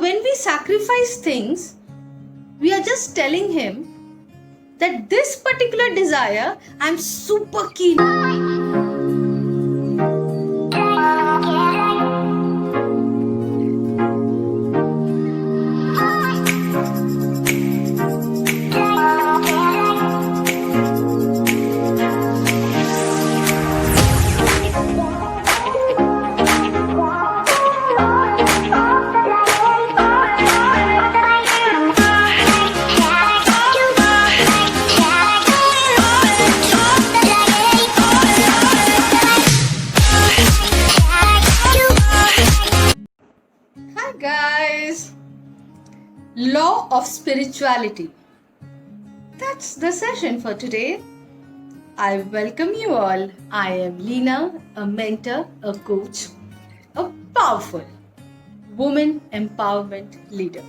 when we sacrifice things, we are just telling him that this particular desire I'm super keen on. Hi guys! Law of spirituality. That's the session for today. I welcome you all. I am Leena, a mentor, a coach, a powerful woman empowerment leader.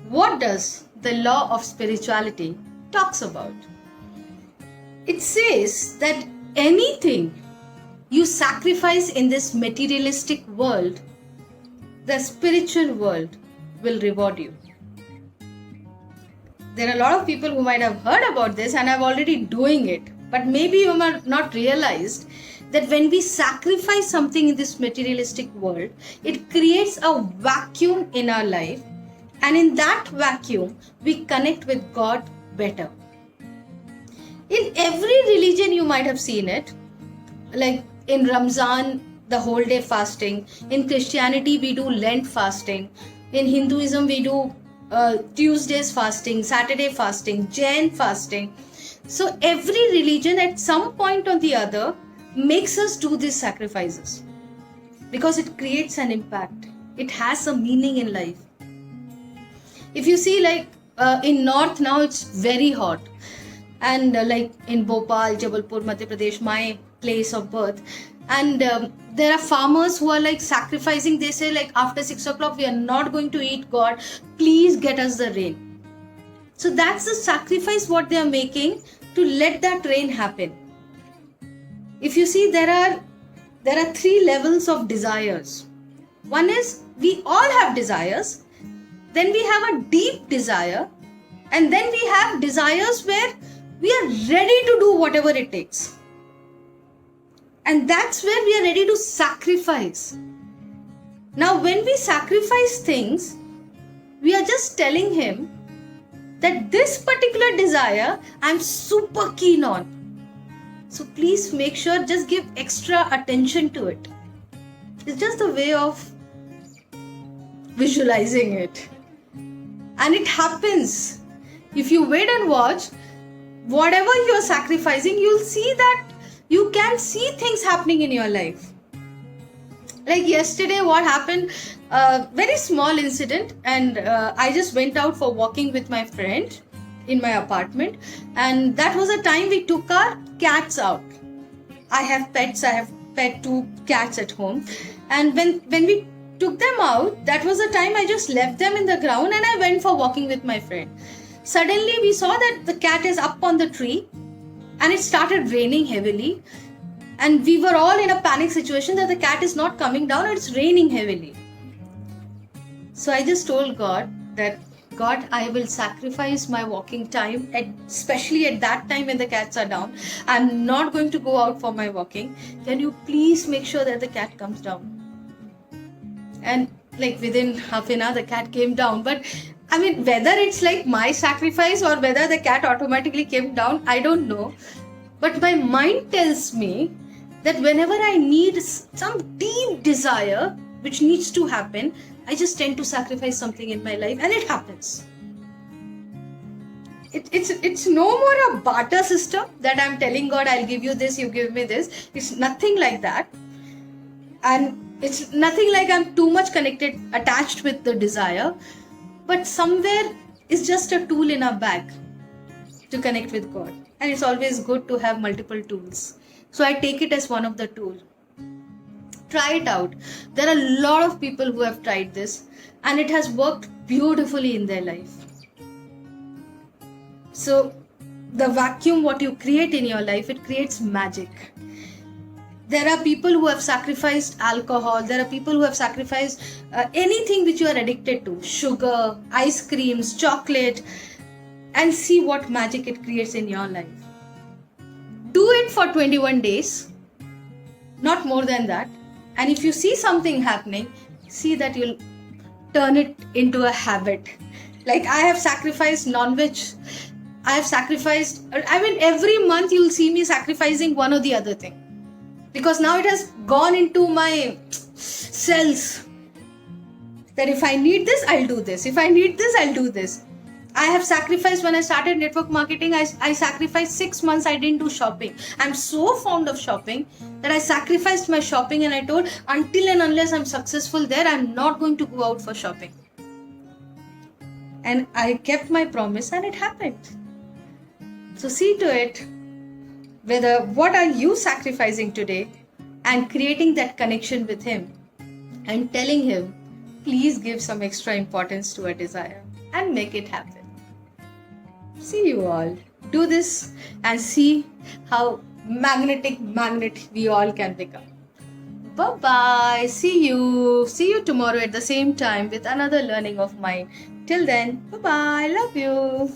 What does the law of spirituality talks about? It says that anything you sacrifice in this materialistic world, the spiritual world will reward you. There are a lot of people who might have heard about this and are already doing it, but maybe you might not realized that when we sacrifice something in this materialistic world, it creates a vacuum in our life, and in that vacuum we connect with God better. In every religion you might have seen it, like in Ramzan, the whole day fasting. In Christianity, we do Lent fasting. In Hinduism, we do Tuesdays fasting, Saturday fasting, Jain fasting. So every religion at some point or the other makes us do these sacrifices because it creates an impact. It has a meaning in life. If you see, like in North now, it's very hot. And like in Bhopal, Jabalpur, Madhya Pradesh, my place of birth, and there are farmers who are like sacrificing. They say like after 6 o'clock we are not going to eat. God, please get us the rain. So that's the sacrifice what they are making to let that rain happen. If you see, there are 3 levels of desires. One is we all have desires, then we have a deep desire, and then we have desires where we are ready to do whatever it takes. And that's where we are ready to sacrifice. Now, when we sacrifice things, we are just telling him that this particular desire I'm super keen on. So please make sure, just give extra attention to it. It's just a way of visualizing it. And it happens. If you wait and watch, whatever you're sacrificing, you'll see that you can see things happening in your life. Like yesterday, what happened, very small incident, and I just went out for walking with my friend in my apartment, and that was a time we took our cats out. I have pets, I have pet 2 cats at home, and when we took them out, that was the time I just left them in the ground and I went for walking with my friend. Suddenly we saw that the cat is up on the tree, and it started raining heavily, and we were all in a panic situation that the cat is not coming down and it's raining heavily. So I just told God that, God, I will sacrifice my walking time, especially at that time when the cats are down. I'm not going to go out for my walking. Can you please make sure that the cat comes down? And like within half an hour the cat came down. But I mean, whether it's like my sacrifice or whether the cat automatically came down, I don't know. But my mind tells me that whenever I need some deep desire which needs to happen, I just tend to sacrifice something in my life, and it happens. It's no more a barter system that I'm telling God, I'll give you this, you give me this. It's nothing like that. And it's nothing like I'm too much connected, attached with the desire. But somewhere it's just a tool in our bag to connect with God. And it's always good to have multiple tools. So I take it as one of the tools. Try it out. There are a lot of people who have tried this, and it has worked beautifully in their life. So the vacuum what you create in your life, it creates magic. There are people who have sacrificed alcohol. There are people who have sacrificed anything which you are addicted to, sugar, ice creams, chocolate, and see what magic it creates in your life. Do it for 21 days, not more than that. And if you see something happening, see that you'll turn it into a habit. Like I have sacrificed non-veg. I have sacrificed, I mean, every month you'll see me sacrificing one or the other thing. Because now it has gone into my cells. That if I need this, I'll do this. If I need this, I'll do this. I have sacrificed when I started network marketing. I sacrificed 6 months. I didn't do shopping. I'm so fond of shopping that I sacrificed my shopping, and I told until and unless I'm successful there, I'm not going to go out for shopping. And I kept my promise, and it happened. So see to it whether what are you sacrificing today, and creating that connection with him and telling him, please give some extra importance to a desire and make it happen. See you all. Do this and see how magnet we all can become. Bye-bye. See you tomorrow at the same time with another learning of mine. Till then, bye-bye. Love you.